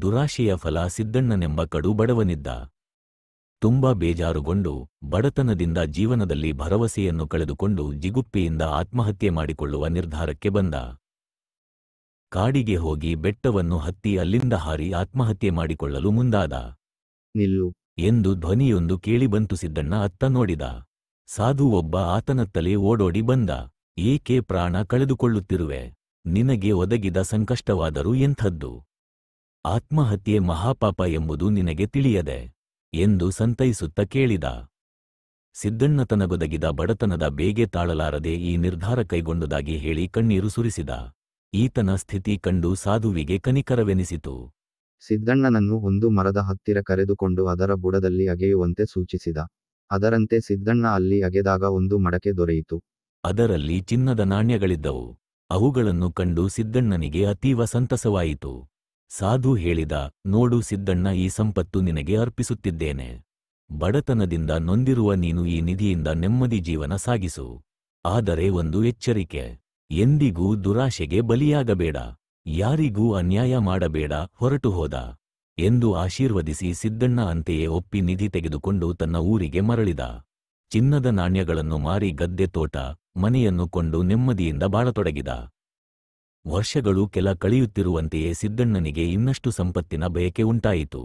ದುರಾಶೆಯ ಫಲ ಸಿದ್ದಣ್ಣನೆಂಬ ಕಡು ಬಡವನಿದ್ದ. ತುಂಬ ಬೇಜಾರುಗೊಂಡು ಬಡತನದಿಂದ ಜೀವನದಲ್ಲಿ ಭರವಸೆಯನ್ನು ಕಳೆದುಕೊಂಡು ಜಿಗುಪ್ಪೆಯಿಂದ ಆತ್ಮಹತ್ಯೆ ಮಾಡಿಕೊಳ್ಳುವ ನಿರ್ಧಾರಕ್ಕೆ ಬಂದ. ಕಾಡಿಗೆ ಹೋಗಿ ಬೆಟ್ಟವನ್ನು ಹತ್ತಿ ಅಲ್ಲಿಂದ ಹಾರಿ ಆತ್ಮಹತ್ಯೆ ಮಾಡಿಕೊಳ್ಳಲು ಮುಂದಾದ. ನಿಲ್ಲು ಎಂದು ಧ್ವನಿಯೊಂದು ಕೇಳಿಬಂತು. ಸಿದ್ದಣ್ಣ ಅತ್ತ ನೋಡಿದ. ಸಾಧು ಒಬ್ಬ ಆತನತ್ತಲೇ ಓಡೋಡಿ ಬಂದ. ಏಕೆ ಪ್ರಾಣ ಕಳೆದುಕೊಳ್ಳುತ್ತಿರುವೆ? ನಿನಗೆ ಒದಗಿದ ಸಂಕಷ್ಟವಾದರೂ ಎಂಥದ್ದು? ಆತ್ಮಹತ್ಯೆ ಮಹಾಪಾಪ ಎಂಬುದು ನಿನಗೆ ತಿಳಿಯದೆ ಎಂದು ಸಂತೈಸುತ್ತ ಕೇಳಿದ. ಸಿದ್ದಣ್ಣ ತನಗೊದಗಿದ ಬಡತನದ ಬೇಗೆ ತಾಳಲಾರದೆ ಈ ನಿರ್ಧಾರ ಕೈಗೊಂಡುದಾಗಿ ಹೇಳಿ ಕಣ್ಣೀರು ಸುರಿಸಿದ. ಈತನ ಸ್ಥಿತಿ ಕಂಡು ಸಾಧುವಿಗೆ ಕನಿಕರವೆನಿಸಿತು. ಸಿದ್ದಣ್ಣನನ್ನು ಒಂದು ಮರದ ಹತ್ತಿರ ಕರೆದುಕೊಂಡು ಅದರ ಬುಡದಲ್ಲಿ ಅಗೆಯುವಂತೆ ಸೂಚಿಸಿದ. ಅದರಂತೆ ಸಿದ್ದಣ್ಣ ಅಲ್ಲಿ ಅಗೆದಾಗ ಒಂದು ಮಡಕೆ ದೊರೆಯಿತು. ಅದರಲ್ಲಿ ಚಿನ್ನದ ನಾಣ್ಯಗಳಿದ್ದವು. ಅವುಗಳನ್ನು ಕಂಡು ಸಿದ್ದಣ್ಣನಿಗೆ ಅತೀವ ಸಂತಸವಾಯಿತು. ಸಾಧು ಹೇಳಿದ, ನೋಡು ಸಿದ್ದಣ್ಣ, ಈ ಸಂಪತ್ತು ನಿನಗೆ ಅರ್ಪಿಸುತ್ತಿದ್ದೇನೆ. ಬಡತನದಿಂದ ನೊಂದಿರುವ ನೀನು ಈ ನಿಧಿಯಿಂದ ನೆಮ್ಮದಿ ಜೀವನ ಸಾಗಿಸು. ಆದರೆ ಒಂದು ಎಚ್ಚರಿಕೆ, ಎಂದಿಗೂ ದುರಾಶೆಗೆ ಬಲಿಯಾಗಬೇಡ, ಯಾರಿಗೂ ಅನ್ಯಾಯ ಮಾಡಬೇಡ. ಹೊರಟು ಹೋದ ಎಂದು ಆಶೀರ್ವದಿಸಿ ಸಿದ್ದಣ್ಣ ಅಂತೆಯೇ ಒಪ್ಪಿ ನಿಧಿ ತೆಗೆದುಕೊಂಡು ತನ್ನ ಊರಿಗೆ ಮರಳಿದ. ಚಿನ್ನದ ನಾಣ್ಯಗಳನ್ನು ಮಾರಿ ಗದ್ದೆ, ತೋಟ, ಮನೆಯನ್ನು ಕೊಂಡು ನೆಮ್ಮದಿಯಿಂದ ಬಾಳತೊಡಗಿದ. ವರ್ಷಗಳು ಕೆಲ ಕಳೆಯುತ್ತಿರುವಂತೆಯೇ ಸಿದ್ದಣ್ಣನಿಗೆ ಇನ್ನಷ್ಟು ಸಂಪತ್ತಿನ ಬಯಕೆ ಉಂಟಾಯಿತು.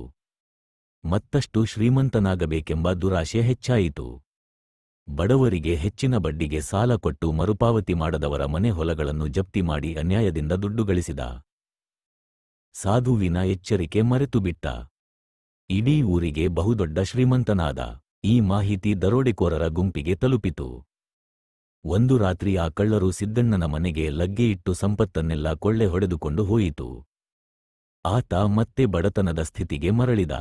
ಮತ್ತಷ್ಟು ಶ್ರೀಮಂತನಾಗಬೇಕೆಂಬ ದುರಾಶೆ ಹೆಚ್ಚಾಯಿತು. ಬಡವರಿಗೆ ಹೆಚ್ಚಿನ ಬಡ್ಡಿಗೆ ಸಾಲ ಕೊಟ್ಟು ಮರುಪಾವತಿ ಮಾಡದವರ ಮನೆ ಹೊಲಗಳನ್ನು ಜಪ್ತಿ ಮಾಡಿ ಅನ್ಯಾಯದಿಂದ ದುಡ್ಡು ಗಳಿಸಿದ. ಸಾಧುವಿನ ಎಚ್ಚರಿಕೆ ಮರೆತುಬಿಟ್ಟ. ಇಡೀ ಊರಿಗೆ ಬಹುದೊಡ್ಡ ಶ್ರೀಮಂತನಾದ. ಈ ಮಾಹಿತಿ ದರೋಡೆಕೋರರ ಗುಂಪಿಗೆ ತಲುಪಿತು. ಒಂದು ರಾತ್ರಿ ಆ ಕಳ್ಳರು ಸಿದ್ದಣ್ಣನ ಮನೆಗೆ ಲಗ್ಗೆಯಿಟ್ಟು ಸಂಪತ್ತನ್ನೆಲ್ಲ ಕೊಳ್ಳೆ ಹೊಡೆದುಕೊಂಡು ಹೋಯಿತು. ಆತ ಮತ್ತೆ ಬಡತನದ ಸ್ಥಿತಿಗೆ ಮರಳಿದ.